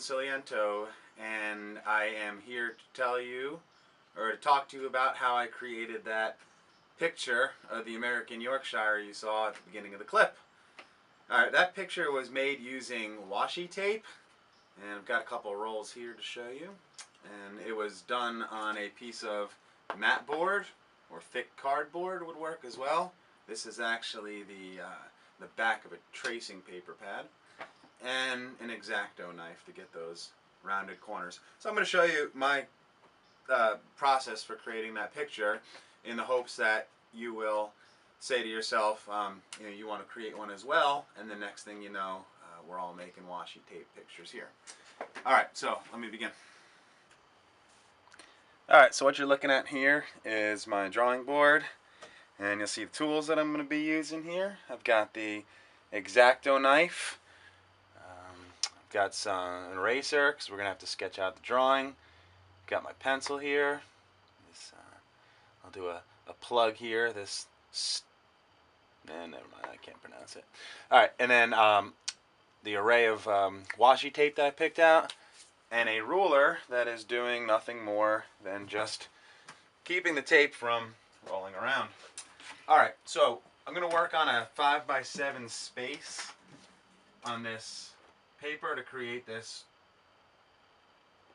Ciliento, and I am here to tell you, or to talk to you about how I created that picture of the American Yorkshire you saw at the beginning of the clip. Alright, that picture was made using washi tape, and I've got a couple of rolls here to show you. And it was done on a piece of mat board, or thick cardboard would work as well. This is actually the back of a tracing paper pad, and an X-Acto knife to get those rounded corners. So I'm going to show you my process for creating that picture, in the hopes that you will say to yourself, you want to create one as well, and the next thing you know, we're all making washi tape pictures here. Alright, so let me begin. Alright, so what you're looking at here is my drawing board, and you'll see the tools that I'm going to be using here. I've got the X-Acto knife. I've got some eraser because we're going to have to sketch out the drawing. Got my pencil here. I'll do a plug here. Never mind, I can't pronounce it. Alright, and then the array of washi tape that I picked out, and a ruler that is doing nothing more than just keeping the tape from rolling around. Alright, so I'm going to work on a 5x7 space on this paper to create this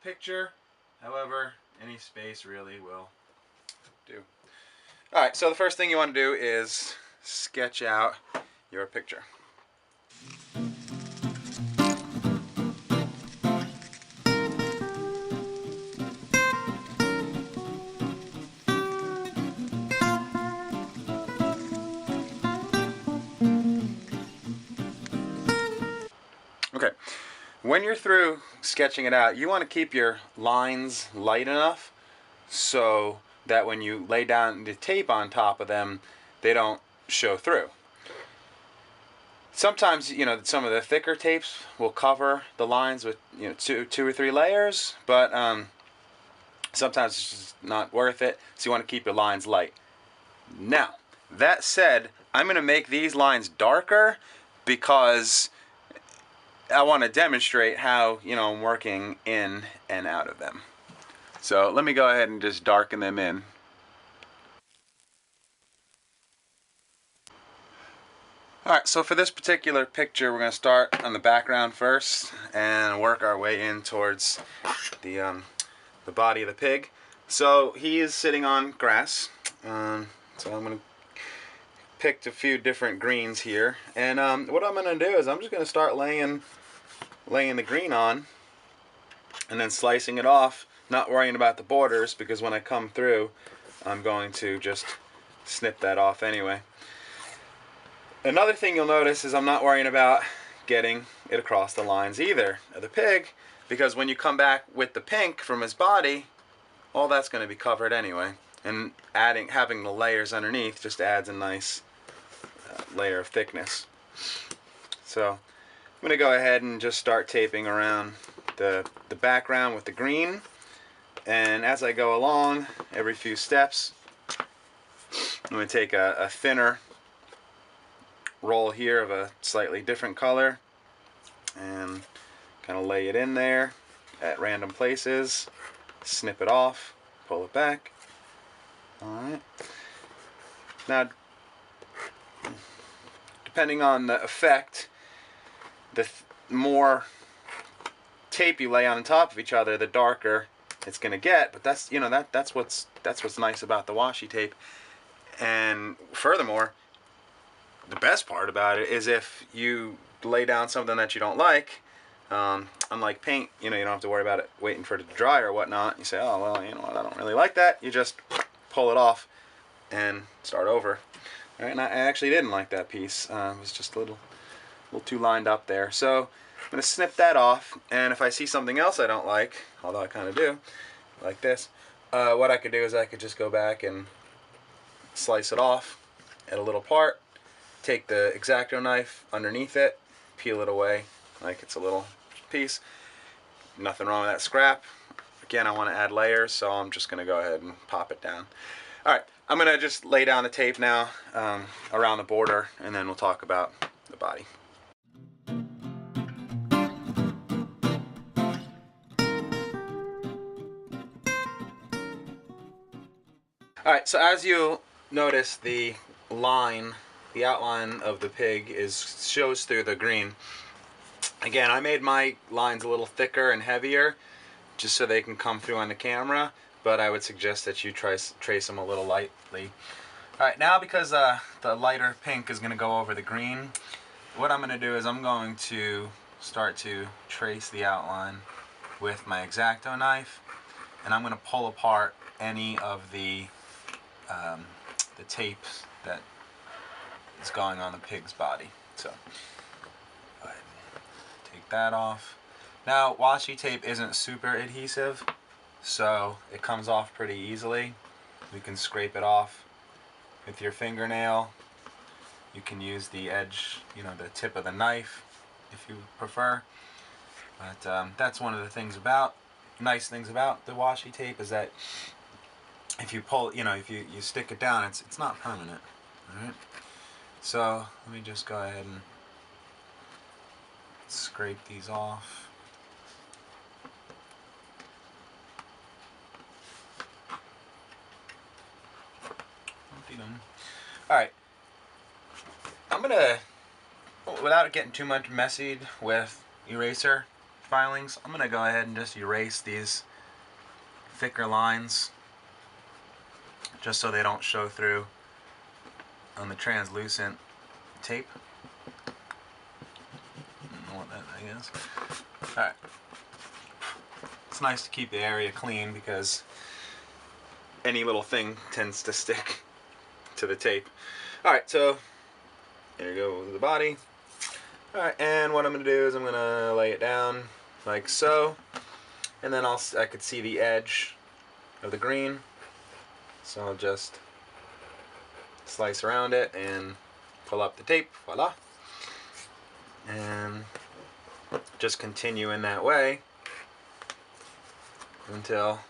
picture. However, any space really will do. Alright, so the first thing you want to do is sketch out your picture. Okay, when you're through sketching it out, you want to keep your lines light enough so that when you lay down the tape on top of them, they don't show through. Sometimes, some of the thicker tapes will cover the lines with, two or three layers, but sometimes it's just not worth it, so you want to keep your lines light. Now, that said, I'm going to make these lines darker because I want to demonstrate how, I'm working in and out of them. So let me go ahead and just darken them in. Alright, so for this particular picture, we're going to start on the background first and work our way in towards the body of the pig. So he is sitting on grass. So I'm going to pick a few different greens here. And what I'm going to do is I'm just going to start laying the green on and then slicing it off, not worrying about the borders, because when I come through I'm going to just snip that off anyway. Another thing you'll notice is I'm not worrying about getting it across the lines either of the pig, because when you come back with the pink from his body, all that's going to be covered anyway, and having the layers underneath just adds a nice layer of thickness. So I'm going to go ahead and just start taping around the background with the green, and as I go along, every few steps, I'm going to take a thinner roll here of a slightly different color and kind of lay it in there at random places, snip it off, pull it back. Alright. Now, depending on the effect, the more tape you lay on top of each other, the darker it's going to get. But that's that's what's nice about the washi tape. And furthermore, the best part about it is if you lay down something that you don't like, unlike paint, you don't have to worry about it waiting for it to dry or whatnot. You say, oh well, you know what, I don't really like that. You just pull it off and start over. All right, and I actually didn't like that piece. It was just a little too lined up there. So I'm going to snip that off, and if I see something else I don't like, although I kind of do, like this, what I could do is I could just go back and slice it off at a little part, take the X-Acto knife underneath it, peel it away like it's a little piece. Nothing wrong with that scrap. Again, I want to add layers, so I'm just going to go ahead and pop it down. Alright, I'm going to just lay down the tape now around the border, and then we'll talk about the body. Alright, so as you notice, the outline of the pig shows through the green. Again, I made my lines a little thicker and heavier just so they can come through on the camera, but I would suggest that you trace them a little lightly. Alright, now because the lighter pink is going to go over the green, what I'm going to do is I'm going to start to trace the outline with my X-Acto knife, and I'm going to pull apart any of the tape that is going on the pig's body. So, go ahead and take that off. Now, washi tape isn't super adhesive, so it comes off pretty easily. You can scrape it off with your fingernail. You can use the edge, the tip of the knife if you prefer. But that's one of the nice things about the washi tape, is that if you pull, if you stick it down, it's not permanent. Alright? So let me just go ahead and scrape these off. Alright. I'm gonna, without getting too much messied with eraser filings, I'm gonna go ahead and just erase these thicker lines just so they don't show through on the translucent tape. I don't know what that thing is. Alright. It's nice to keep the area clean because any little thing tends to stick to the tape. Alright, so there you go with the body. Alright, and what I'm going to do is I'm going to lay it down like so, and then I could see the edge of the green, so I'll just slice around it and pull up the tape, voila, and just continue in that way until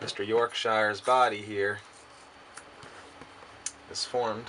Mr. Yorkshire's body here is formed.